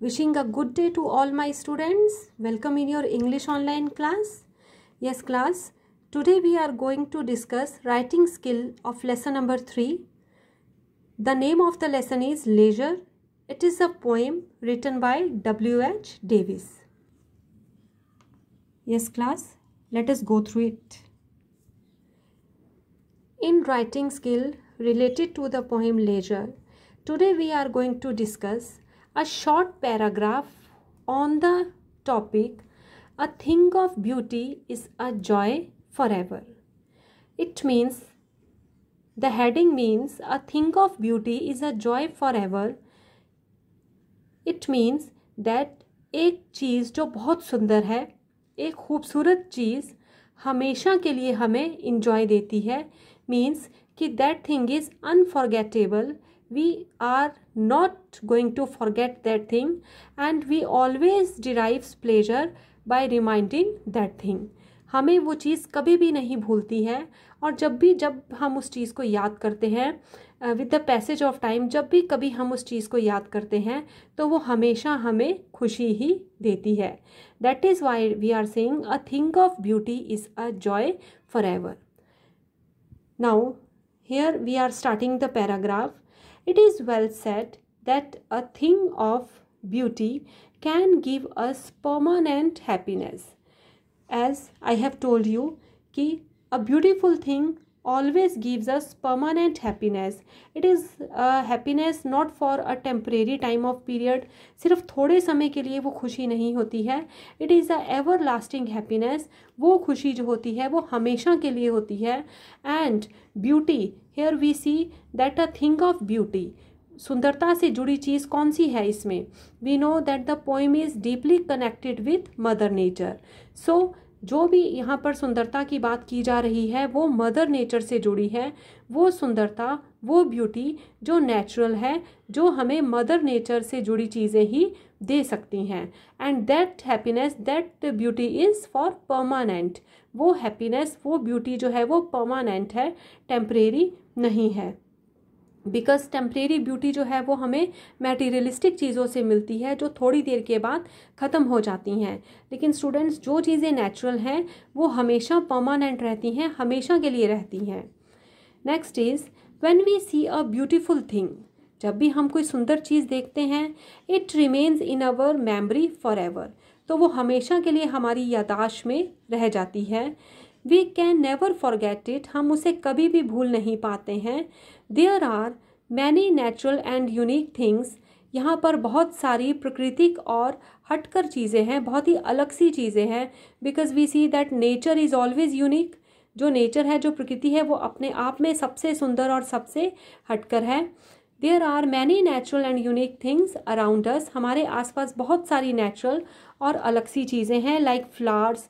Wishing a good day to all my students. Welcome in your English online class. Yes class, today we are going to discuss writing skill of lesson number 3. The name of the lesson is Leisure. It is a poem written by W.H. Davis. Yes class, let us go through it. In writing skill related to the poem Leisure, today we are going to discuss a short paragraph on the topic A thing of beauty is a joy forever. It means, the heading means a thing of beauty is a joy forever. It means that एक चीज़ जो बहुत सुंदर है, एक खूबसूरत चीज़ हमेशा के लिए हमें इंजॉय देती है, मीन्स कि that thing is unforgettable. We are not going to forget that thing and we always derives pleasure by reminding that thing. हमें वो चीज़ कभी भी नहीं भूलती है और जब हम उस चीज़ को याद करते हैं with the passage of time, जब भी कभी हम उस चीज़ को याद करते हैं तो वो हमेशा हमें खुशी ही देती है. That is why we are saying a thing of beauty is a joy forever. Now here we are starting the paragraph. It is well said that a thing of beauty can give us permanent happiness. As I have told you कि a beautiful thing always gives us permanent happiness. It is a happiness not for a temporary time of period. सिर्फ थोड़े समय के लिए वो खुशी नहीं होती है. It is a everlasting happiness. वो खुशी जो होती है वो हमेशा के लिए होती है. And beauty, here we see that a thing of beauty, सुंदरता से जुड़ी चीज़ कौन सी है इसमें? We know that the poem is deeply connected with Mother Nature. So जो भी यहाँ पर सुंदरता की बात की जा रही है वो मदर नेचर से जुड़ी है. वो सुंदरता, वो ब्यूटी जो नेचुरल है, जो हमें मदर नेचर से जुड़ी चीज़ें ही दे सकती हैं. And that happiness, that beauty is for permanent. वो हैप्पीनेस, वो ब्यूटी जो है वो परमानेंट है, टेम्परेरी नहीं है. बिकॉज टेम्परेरी ब्यूटी जो है वो हमें मैटीरियलिस्टिक चीज़ों से मिलती है जो थोड़ी देर के बाद ख़त्म हो जाती हैं. लेकिन स्टूडेंट्स, जो चीज़ें नेचुरल हैं वो हमेशा परमानेंट रहती हैं, हमेशा के लिए रहती हैं. Next is when we see a beautiful thing. जब भी हम कोई सुंदर चीज़ देखते हैं, it remains in our memory forever. तो वो हमेशा के लिए हमारी याददाश्त में रह जाती है. We can never forget it. हम उसे कभी भी भूल नहीं पाते हैं. There are many natural and unique things. यहाँ पर बहुत सारी प्राकृतिक और हटकर चीज़ें हैं, बहुत ही अलग सी चीज़ें हैं. Because we see that nature is always unique. जो नेचर है, जो प्रकृति है, वो अपने आप में सबसे सुंदर और सबसे हटकर है. There are many natural and unique things around us. हमारे आसपास बहुत सारी नेचुरल और अलग सी चीज़ें हैं, लाइक फ्लावर्स.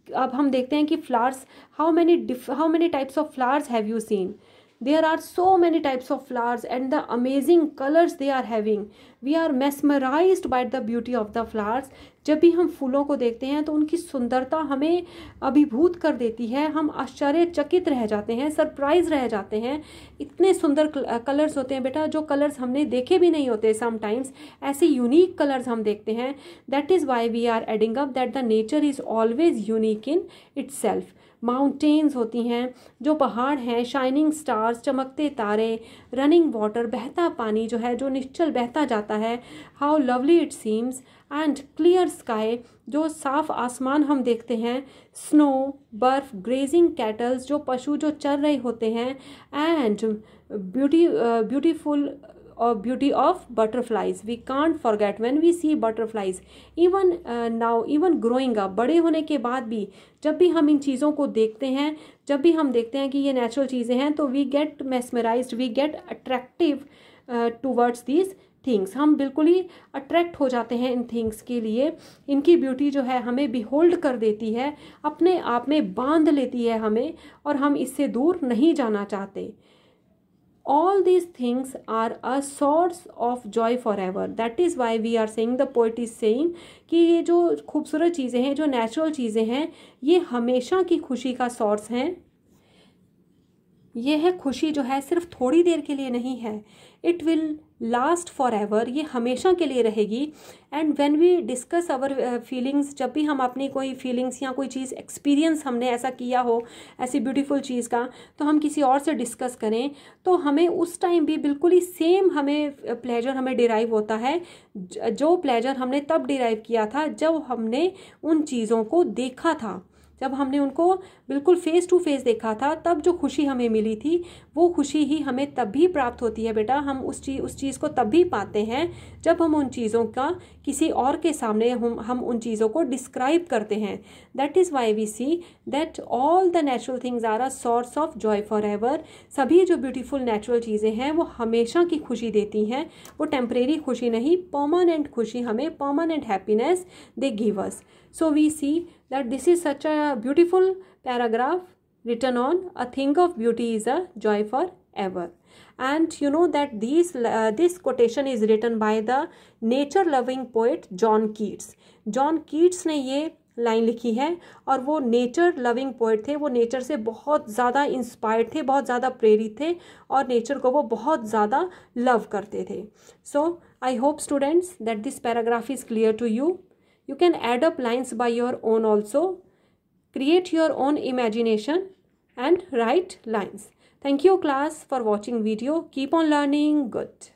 अब हम देखते हैं कि flowers, how many types of flowers have you seen? There are so many types of flowers and the amazing colors they are having. We are mesmerized by the beauty of the flowers. जब भी हम फूलों को देखते हैं तो उनकी सुंदरता हमें अभिभूत कर देती है. हम आश्चर्यचकित रह जाते हैं, सरप्राइज रह जाते हैं. इतने सुंदर कलर्स होते हैं बेटा, जो कलर्स हमने देखे भी नहीं होते समटाइम्स. ऐसे यूनिक कलर्स हम देखते हैं. That is why we are adding up that the nature is always unique in itself. Mountains होती हैं, जो पहाड़ हैं, शाइनिंग स्टार्स, चमकते तारे, रनिंग वाटर, बहता पानी जो है, जो निश्चल बहता जाता है. How lovely it seems. And clear sky, जो साफ आसमान हम देखते हैं. स्नो, बर्फ, ग्रेजिंग कैटल्स, जो पशु जो चर रहे होते हैं. And beautiful beauty of butterflies. We can't forget when we see butterflies. Even now, even growing up, बड़े होने के बाद भी जब भी हम इन चीज़ों को देखते हैं, जब भी हम देखते हैं कि ये नेचुरल चीज़ें हैं, तो we get mesmerized, we get attractive towards these things. हम बिल्कुल ही अट्रैक्ट हो जाते हैं इन थिंग्स के लिए. इनकी ब्यूटी जो है हमें बिहोल्ड कर देती है, अपने आप में बांध लेती है हमें, और हम इससे दूर नहीं जाना चाहते. All these things are a source of joy forever. That is why we are saying, the poet is saying कि ये जो खूबसूरत चीज़ें हैं, जो नेचुरल चीज़ें हैं, ये हमेशा की खुशी का सोर्स हैं. ये है खुशी जो है सिर्फ थोड़ी देर के लिए नहीं है, it will last forever, ये हमेशा के लिए रहेगी। And when we discuss our feelings, जब भी हम अपनी कोई फीलिंग्स या कोई चीज़ एक्सपीरियंस हमने ऐसा किया हो ऐसी ब्यूटीफुल चीज़ का, तो हम किसी और से डिस्कस करें तो हमें उस टाइम भी बिल्कुल ही सेम हमें प्लेजर हमें डिराइव होता है, जो प्लेजर हमने तब डिराइव किया था जब हमने उन चीज़ों को देखा था, जब हमने उनको बिल्कुल फेस टू फेस देखा था, तब जो खुशी हमें मिली थी वो खुशी ही हमें तब भी प्राप्त होती है बेटा। हम उस चीज़ को तब भी पाते हैं जब हम उन चीज़ों का किसी और के सामने हम उन चीज़ों को डिस्क्राइब करते हैं। That is why we see that all the natural things are a source of joy forever. सभी जो ब्यूटीफुल नेचुरल चीज़ें हैं वो हमेशा की खुशी देती हैं, वो टेम्परेरी खुशी नहीं, परमानेंट खुशी, हमें permanent happiness they give us. So we see that this is such a beautiful paragraph written on a thing of beauty is a joy forever. And you know that this quotation is written by the nature loving poet John Keats. John Keats ने ये line लिखी है और वो nature loving poet थे, वो nature से बहुत ज़्यादा इंस्पायर्ड थे, बहुत ज़्यादा प्रेरित थे और नेचर को वो बहुत ज़्यादा लव करते थे। So I hope students that this paragraph is clear to you. You can add up lines by your own also. Create your own imagination and write lines. Thank you class for watching video. Keep on learning. Good.